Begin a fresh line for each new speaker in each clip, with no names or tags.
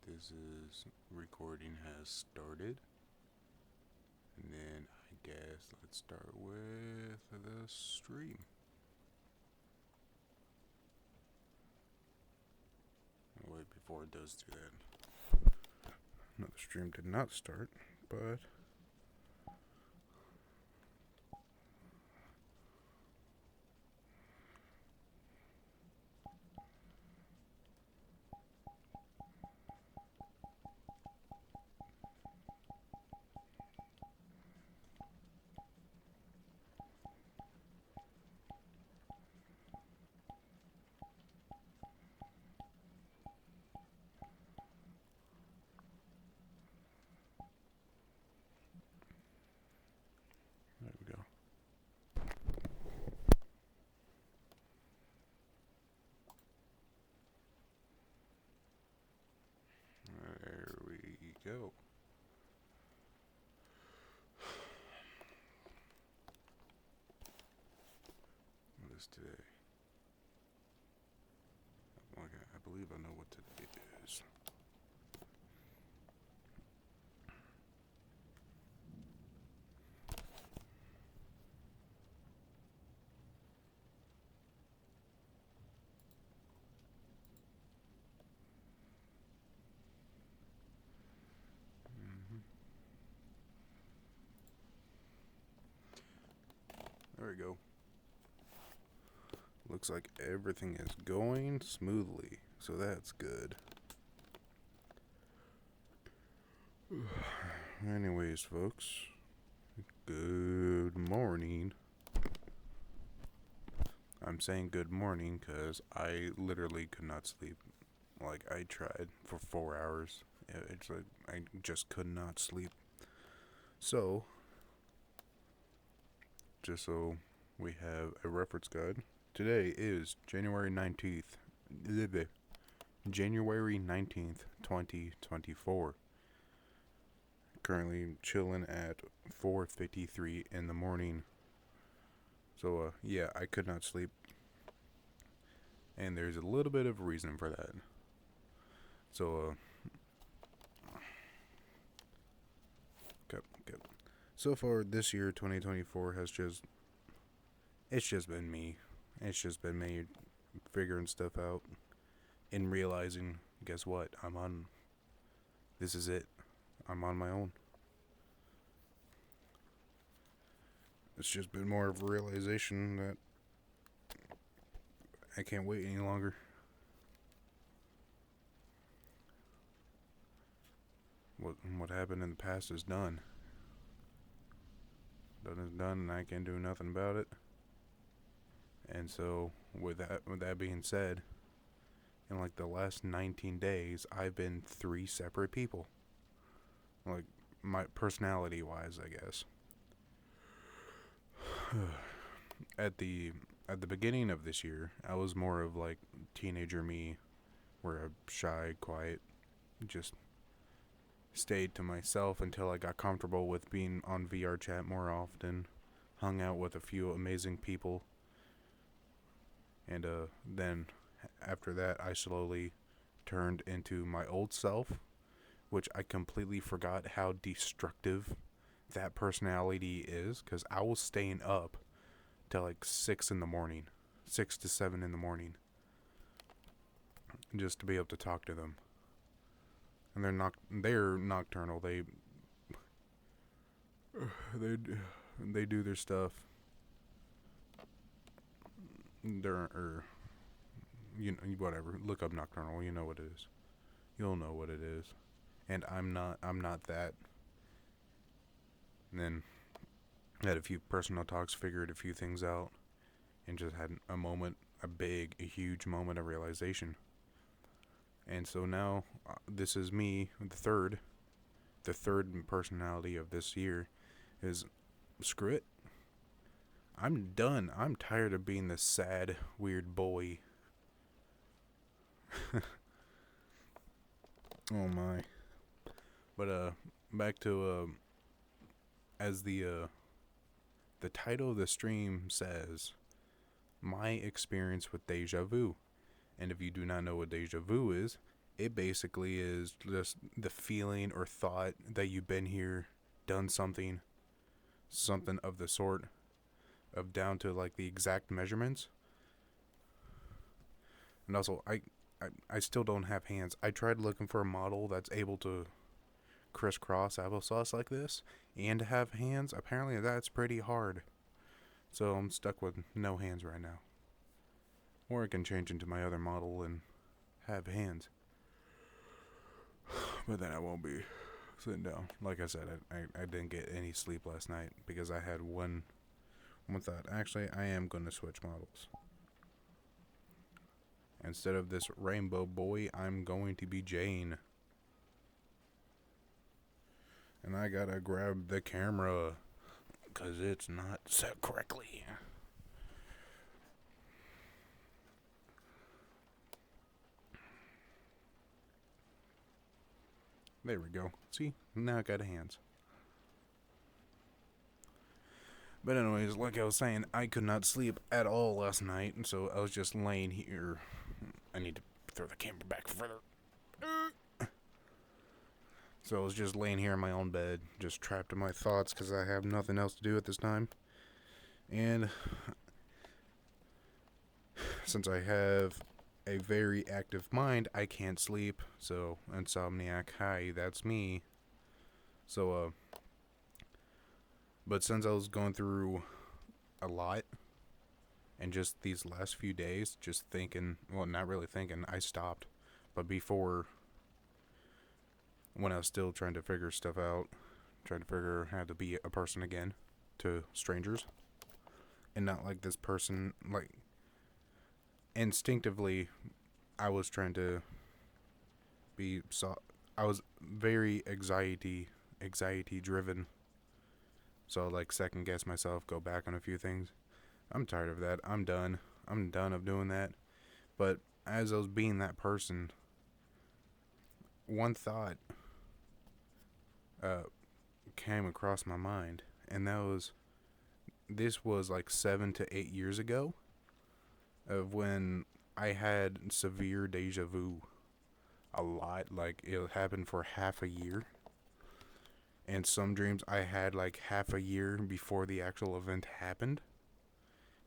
This is recording has started. And then I guess let's start with the stream. Wait, before it does do that. No, the stream did not start, but there we go. There we go. What is today? Okay, I believe I know what today is. There we go. Looks like everything is going smoothly, so that's good. Anyways, folks, good morning. I'm saying good morning because I literally could not sleep. Like, I tried for 4 hours. It's like I just could not sleep. So, just so we have a reference guide, today is January 19th. January 19th, 2024. Currently chilling at 4:53 in the morning. So, yeah, I could not sleep. And there's a little bit of a reason for that. So, so far this year, 2024, it's just been me. It's just been me figuring stuff out and realizing, guess what? This is it. I'm on my own. It's just been more of a realization that I can't wait any longer. What happened in the past is done. Done is done, and I can't do nothing about it. And so, with that being said, in like the last 19 days, I've been 3 separate people. Like, my personality-wise, I guess. At the beginning of this year, I was more of like teenager me, where I'm shy, quiet, just stayed to myself until I got comfortable with being on VR chat more often, hung out with a few amazing people, and then after that I slowly turned into my old self, which I completely forgot how destructive that personality is, because I was staying up till like 6 in the morning, 6 to 7 in the morning, just to be able to talk to them. And they're nocturnal. They do their stuff. Whatever. Look up nocturnal. You know what it is. You'll know what it is. And I'm not that. And then had a few personal talks, figured a few things out, and just had a huge moment of realization. And so now, this is me, the third personality of this year, is screw it. I'm done. I'm tired of being the sad, weird boy. Oh my. But back to as the title of the stream says, my experience with Deja Vu. And if you do not know what Deja Vu is, It basically is just the feeling or thought that you've been here, done something, something of the sort, of down to like the exact measurements. And also, I still don't have hands. I tried looking for a model that's able to crisscross applesauce like this and have hands. Apparently, that's pretty hard. So I'm stuck with no hands right now. Or I can change into my other model and have hands. But then I won't be sitting down. Like I said, I didn't get any sleep last night because I had one thought. Actually, I am going to switch models. Instead of this rainbow boy, I'm going to be Jane. And I gotta grab the camera because it's not set correctly. There we go. See? Now I got hands. But anyways, like I was saying, I could not sleep at all last night, and so I was just laying here. I need to throw the camera back further. So I was just laying here in my own bed, just trapped in my thoughts because I have nothing else to do at this time. And since I have a very active mind, I can't sleep. So, insomniac, hi, that's me. So, but since I was going through a lot, and just these last few days, just thinking, well, not really thinking, I stopped. But before, when I was still trying to figure stuff out, trying to figure how to be a person again to strangers, and not like this person, like, instinctively, I was trying to be, I was very anxiety driven, so like second guess myself, go back on a few things. I'm tired of that. I'm done of doing that. But as I was being that person, one thought came across my mind, and this was like 7 to 8 years ago, of when I had severe deja vu a lot. Like, it happened for half a year. And some dreams I had like half a year before the actual event happened.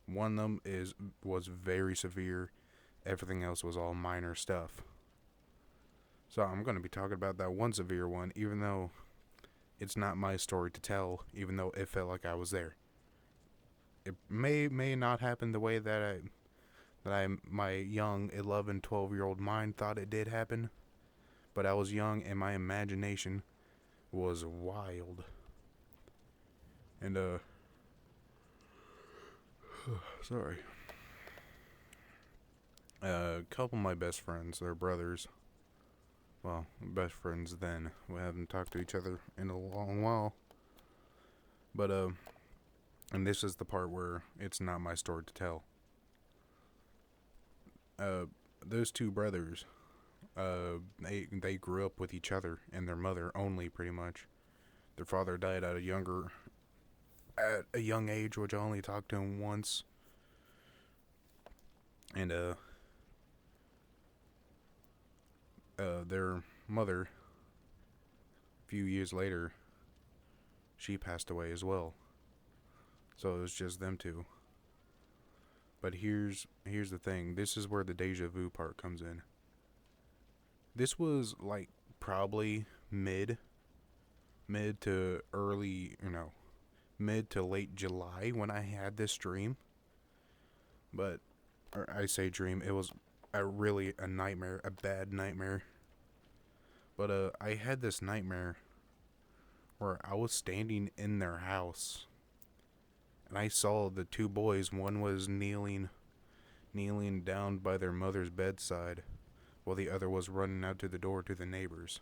One of them was very severe. Everything else was all minor stuff. So I'm going to be talking about that one severe one, even though it's not my story to tell, even though it felt like I was there. It may not happen the way that my young 11, 12-year-old mind thought it did happen, but I was young and my imagination was wild. And sorry. A couple of my best friends, they're brothers. Well, best friends then. We haven't talked to each other in a long while. But and this is the part where it's not my story to tell. Those two brothers, they grew up with each other and their mother only, pretty much. Their father died at a young age, which I only talked to him once. And their mother, a few years later, she passed away as well. So it was just them two. But here's the thing. This is where the deja vu part comes in. This was like probably mid to early, mid to late July when I had this dream. But, or I say dream, it was a nightmare, a bad nightmare. But I had this nightmare where I was standing in their house, and I saw the two boys. One was kneeling down by their mother's bedside, while the other was running out to the door to the neighbors.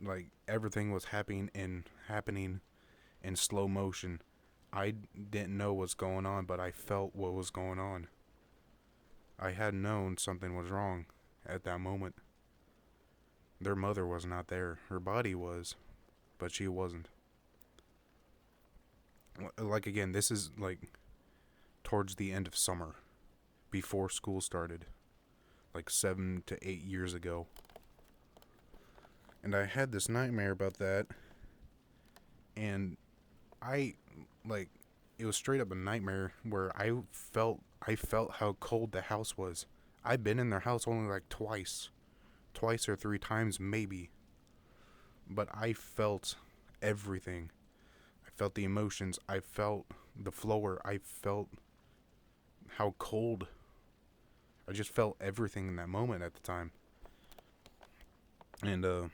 Like, everything was happening in slow motion. I didn't know what's going on, but I felt what was going on. I had known something was wrong at that moment. Their mother was not there. Her body was, but she wasn't. Like, again, this is like towards the end of summer, before school started. like 7 to 8 years ago. And I had this nightmare about that, and I, like, it was straight up a nightmare where I felt how cold the house was. I've been in their house only like twice or three times maybe, but I felt everything. I felt the emotions. I felt the floor. I felt how cold. I just felt everything in that moment at the time. And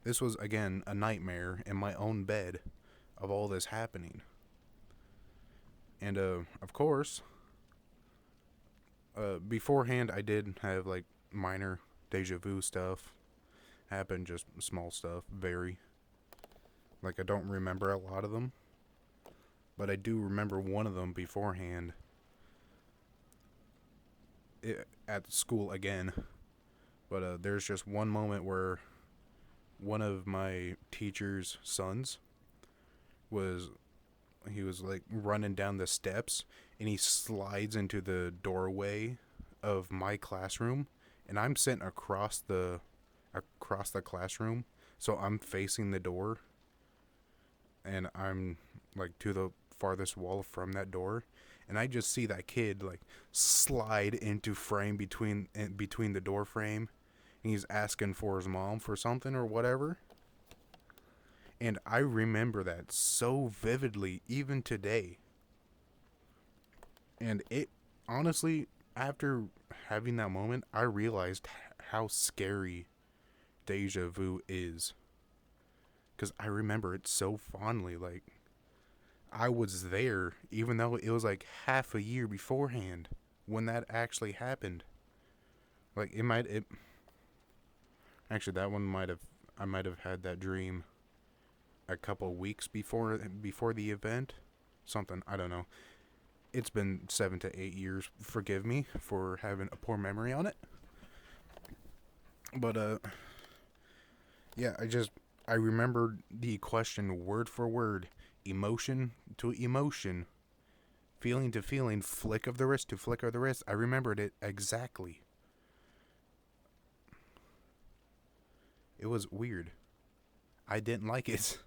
this was again a nightmare in my own bed of all this happening. And of course, beforehand I did have like minor deja vu stuff happen, just small stuff, very. Like I don't remember a lot of them, but I do remember one of them beforehand. At school again, but there's just one moment where one of my teacher's sons was he was like running down the steps and he slides into the doorway of my classroom, and I'm sitting across the classroom, so I'm facing the door, and I'm like to the farthest wall from that door, and I just see that kid like slide into frame between the door frame, and he's asking for his mom for something or whatever. And I remember that so vividly even today. And it honestly, after having that moment, I realized how scary deja vu is, because I remember it so fondly. Like I was there, even though it was like half a year beforehand when that actually happened. Like it actually, that one I might have had that dream a couple weeks before the event. Something, I don't know. It's been 7 to 8 years. Forgive me for having a poor memory on it. But yeah, I remembered the question word for word, emotion to emotion, feeling to feeling, flick of the wrist to flick of the wrist. I remembered it exactly. It was weird. I didn't like it.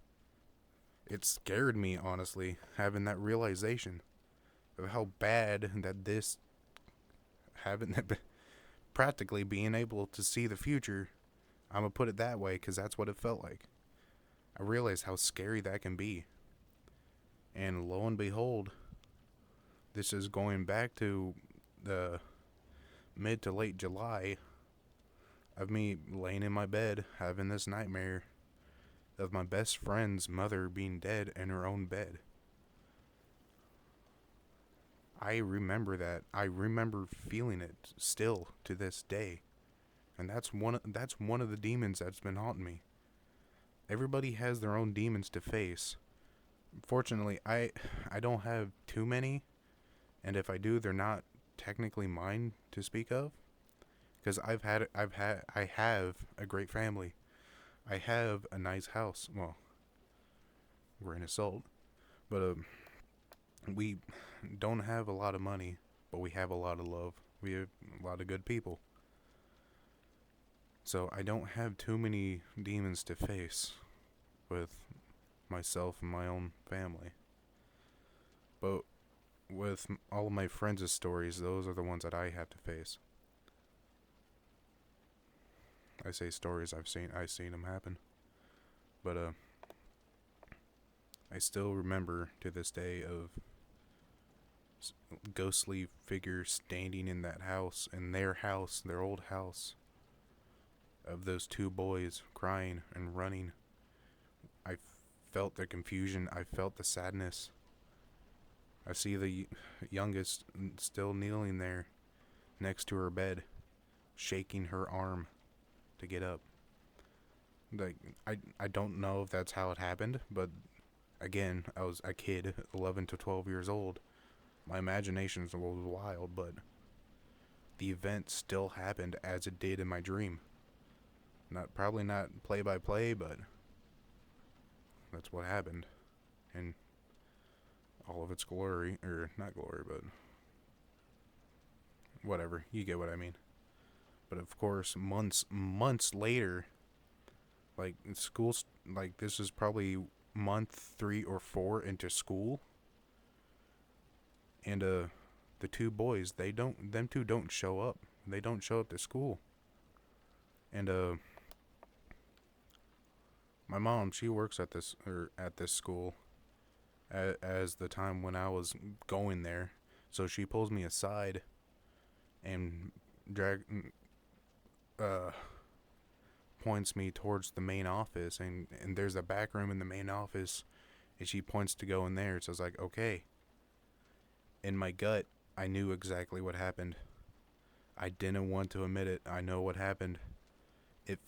It scared me, honestly, having that realization of how bad that this having that practically being able to see the future. I'm gonna put it that way because that's what it felt like. I realized how scary that can be. And lo and behold, this is going back to the mid to late July of me laying in my bed having this nightmare of my best friend's mother being dead in her own bed. I remember that. I remember feeling it still to this day. And that's one of the demons that's been haunting me. Everybody has their own demons to face. Fortunately, I don't have too many, and if I do, they're not technically mine to speak of, because I have a great family. I have a nice house. Well, grain of salt, but we don't have a lot of money, but we have a lot of love. We have a lot of good people. So I don't have too many demons to face with myself and my own family. But with all of my friends' stories, those are the ones that I have to face. I say stories, I've seen them happen. But I still remember to this day of ghostly figures standing in that house, their old house, of those two boys crying and running. I felt the confusion. I felt the sadness. I see the youngest still kneeling there next to her bed, shaking her arm to get up. Like I don't know if that's how it happened, but again, I was a kid, 11 to 12 years old. My imagination was wild, but the event still happened as it did in my dream. Probably not play by play, but that's what happened. And all of its glory, or not glory, but whatever. You get what I mean. But of course, months later, like school's like this is probably month 3 or 4 into school, and the two boys them two don't show up. They don't show up to school, and my mom, she works at this school as the time when I was going there, so she pulls me aside and drag uh points me towards the main office, and there's a back room in the main office, and she points to go in there. So I was like, okay. In my gut, I knew exactly what happened. I didn't want to admit it. I know what happened. It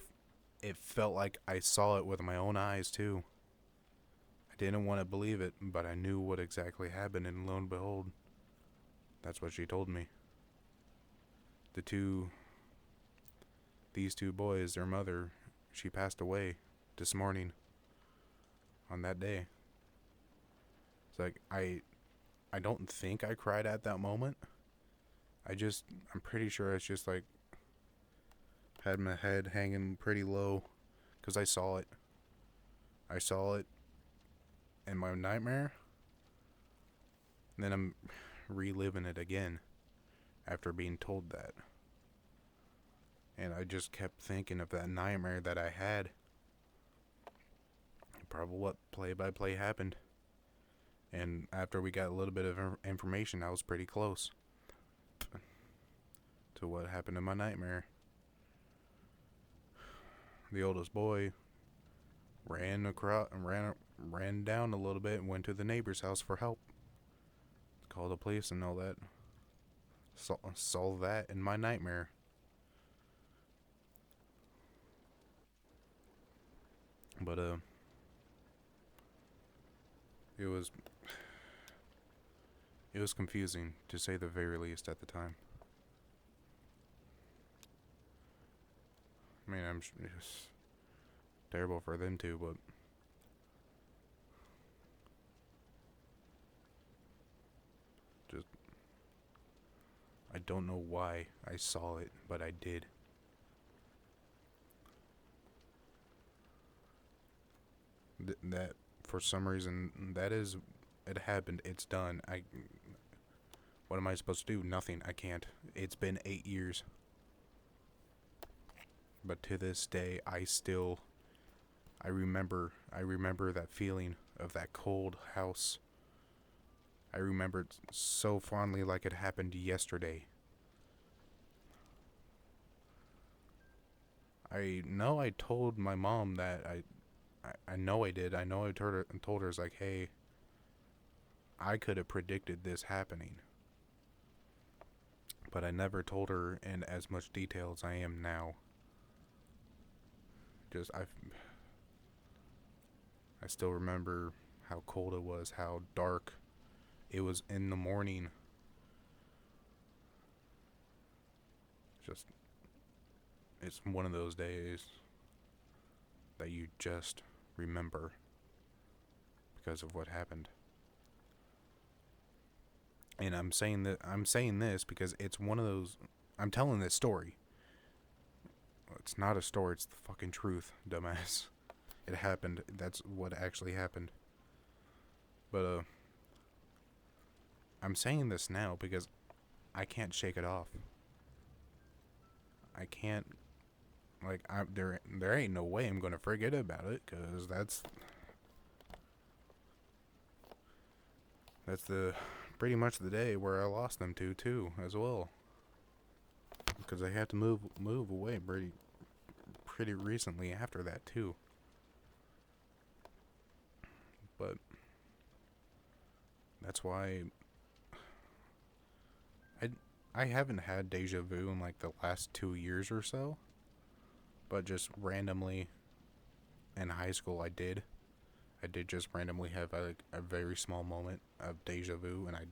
it felt like I saw it with my own eyes too. I didn't want to believe it, but I knew what exactly happened, and lo and behold, that's what she told me. The two these two boys, their mother, she passed away this morning on that day. It's like I don't think I cried at that moment. I'm pretty sure it's just like had my head hanging pretty low because I saw it. I saw it in my nightmare, and then I'm reliving it again after being told that. And I just kept thinking of that nightmare that I had. Probably what play by play happened. And after we got a little bit of information, I was pretty close to what happened in my nightmare. The oldest boy ran across and ran down a little bit and went to the neighbor's house for help. Called the police and all that. Saw that in my nightmare. But it was confusing to say the very least at the time. I mean, it's terrible for them too, but just I don't know why I saw it, but I did. That for some reason it happened. It's done. What am I supposed to do? Nothing. I can't. It's been 8 years. But to this day, I remember that feeling of that cold house. I remember it so fondly, like it happened yesterday. I know I told my mom that I know I did. I know I told her it's like, hey, I could have predicted this happening. But I never told her in as much detail as I am now. Just I still remember how cold it was, how dark it was in the morning. Just it's one of those days that you just remember because of what happened. And I'm saying this because it's one of those. I'm telling this story. It's not a story, it's the fucking truth, dumbass. It happened. That's what actually happened. But I'm saying this now because I can't shake it off. I can't, like, there ain't no way I'm gonna forget about it, cause that's the pretty much the day where I lost them too as well. Because I had to move away pretty recently after that too. But that's why I haven't had deja vu in like the last 2 years or so. But just randomly in high school I did just randomly have a very small moment of deja vu, and I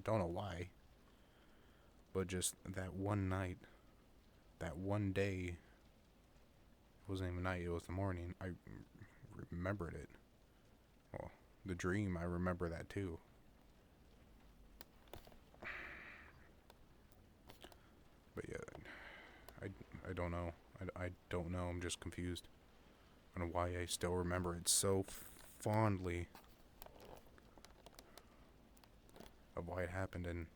don't know why. But just that one night, that one day, it wasn't even night, it was the morning, I remembered it. Well, the dream, I remember that too. But yeah, I don't know. I don't know. I'm just confused on why I still remember it so fondly of why it happened. And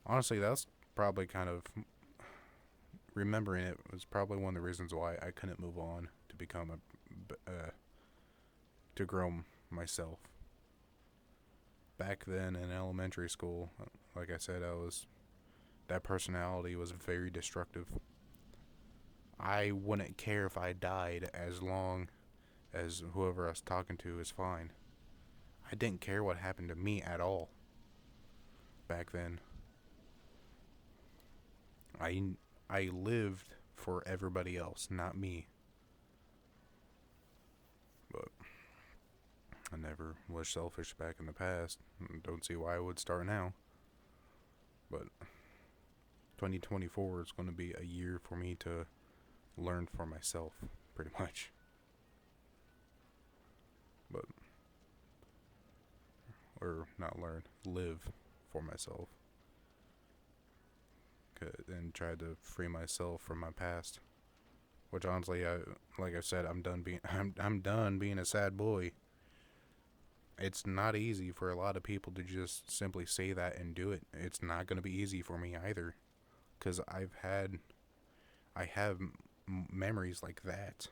honestly, that's probably kind of remembering it was probably one of the reasons why I couldn't move on to become to grow myself. Back then in elementary school, like I said, that personality was very destructive. I wouldn't care if I died as long as whoever I was talking to is fine. I didn't care what happened to me at all back then. I lived for everybody else, not me. But I never was selfish back in the past. Don't see why I would start now. But 2024 is going to be a year for me to learn for myself, pretty much. But, or not learn, live for myself. And try to free myself from my past. Which honestly, like I said, I'm done being a sad boy. It's not easy for a lot of people to just simply say that and do it. It's not going to be easy for me either, because I have memories like that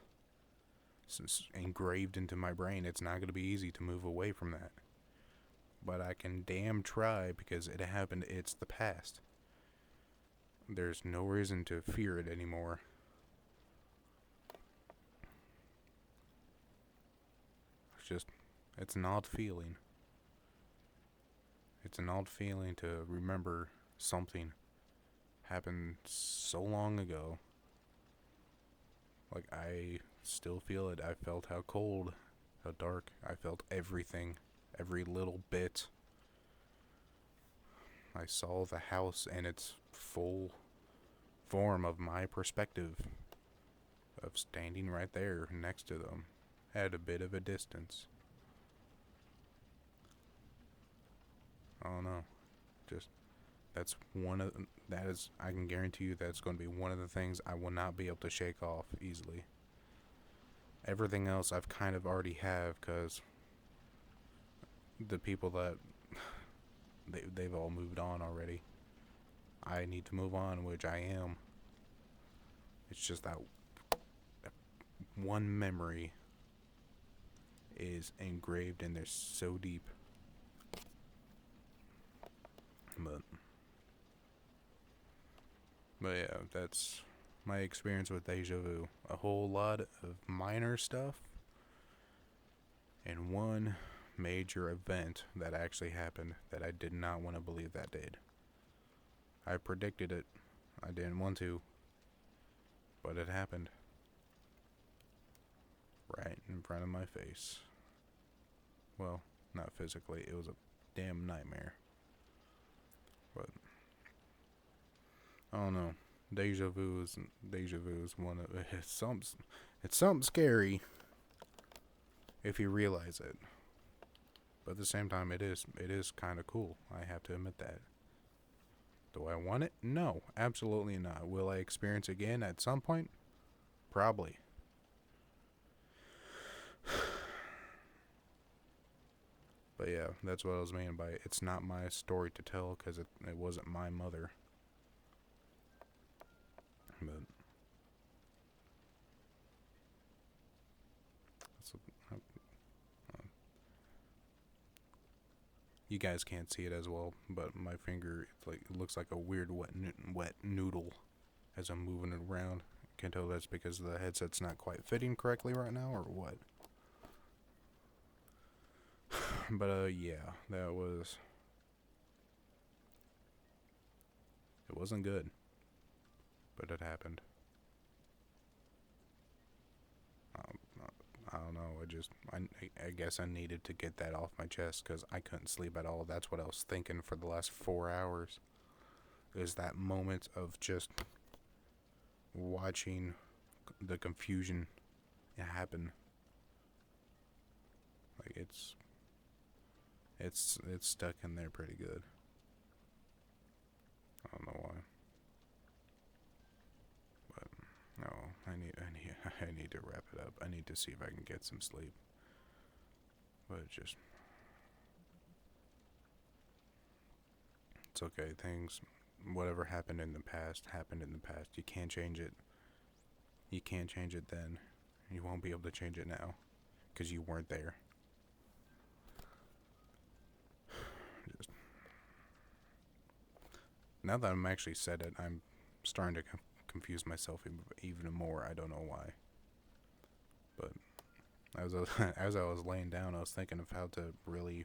engraved into my brain. It's not going to be easy to move away from that, but I can damn try because it happened. It's the past. There's no reason to fear it anymore. It's an odd feeling. It's an odd feeling to remember something happened so long ago. Like, I still feel it. I felt how cold, how dark. I felt everything, every little bit. I saw the house in its full form of my perspective of standing right there next to them at a bit of a distance. I don't know. Just, I can guarantee you that's going to be one of the things I will not be able to shake off easily. Everything else I've kind of already have, because the people that, they've all moved on already. I need to move on, which I am. It's just that one memory is engraved in there so deep. But yeah, that's my experience with Deja Vu. A whole lot of minor stuff and one major event that actually happened that I did not want to believe that did. I predicted it. I didn't want to, but it happened. Right in front of my face. Well, not physically. It was a damn nightmare. But I don't know. Deja Vu is one of it's something scary if you realize it. But at the same time, it is kind of cool. I have to admit that. Do I want it? No, absolutely not. Will I experience it again at some point? Probably. But yeah, that's what I was meaning by it. It's not my story to tell because it wasn't my mother. But you guys can't see it as well, but my finger, it looks like a weird wet noodle as I'm moving it around. Can tell that's because the headset's not quite fitting correctly right now, or what. But yeah, it wasn't good, but it happened. I don't know. I guess I needed to get that off my chest because I couldn't sleep at all. That's what I was thinking for the last 4 hours. Is that moment of just watching the confusion happen. Like it's stuck in there pretty good. I don't know why. Oh, I need to wrap it up. I need to see if I can get some sleep. But it's okay. Whatever happened in the past, happened in the past. You can't change it. You can't change it then. You won't be able to change it now. Because you weren't there. Just, now that I'm actually said it, I'm starting to confuse myself even more. I don't know why. But as I was laying down, I was thinking of how to really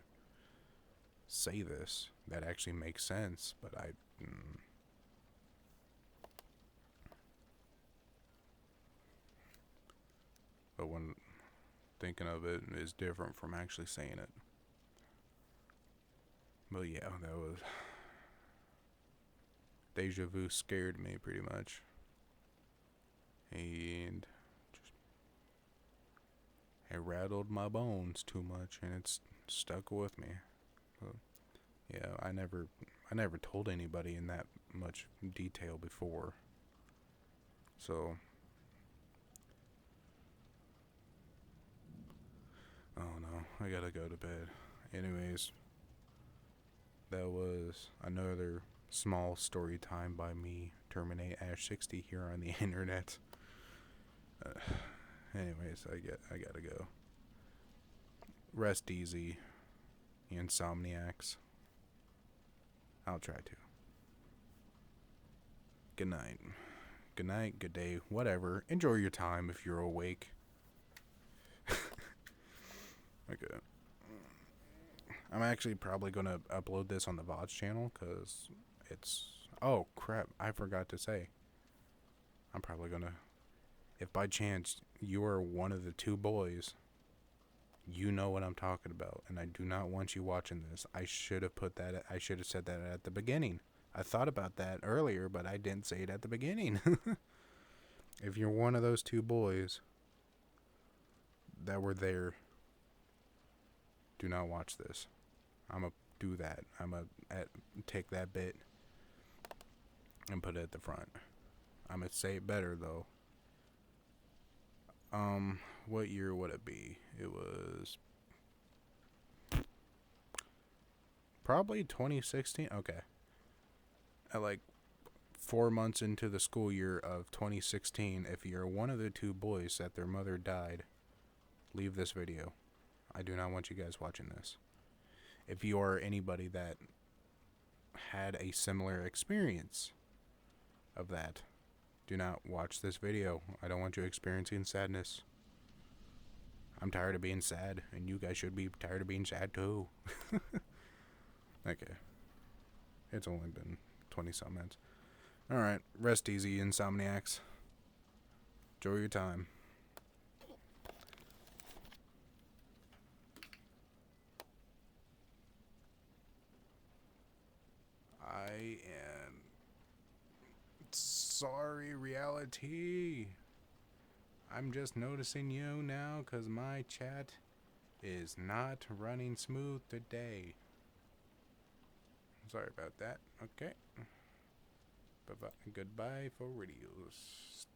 say this that actually makes sense. But but when thinking of it is different from actually saying it. But yeah, that was Deja Vu scared me pretty much. And it rattled my bones too much, and it's stuck with me. But yeah, I never told anybody in that much detail before. So, oh no, I gotta go to bed. Anyways, that was another small story time by me, Terminate Ash 60 here on the internet. Anyways, I gotta go. Rest easy, insomniacs. I'll try to. Good night. Good night, good day, whatever. Enjoy your time if you're awake. Okay. I'm actually probably going to upload this on the VODs channel because it's... Oh, crap. I forgot to say. I'm probably going to... If by chance you are one of the two boys, you know what I'm talking about. And I do not want you watching this. I should have said that at the beginning. I thought about that earlier, but I didn't say it at the beginning. If you're one of those two boys that were there, do not watch this. I'm going to do that. I'm going to take that bit and put it at the front. I'm going to say it better, though. What year would it be? It was probably 2016. Okay. At like 4 months into the school year of 2016, if you're one of the two boys that their mother died, leave this video. I do not want you guys watching this. If you are anybody that had a similar experience of that, do not watch this video. I don't want you experiencing sadness. I'm tired of being sad, and you guys should be tired of being sad too. Okay. It's only been 20-some minutes. Alright, rest easy, insomniacs. Enjoy your time. I am sorry, reality. I'm just noticing you now because my chat is not running smooth today. Sorry about that. Okay. Bye-bye. Goodbye for radios.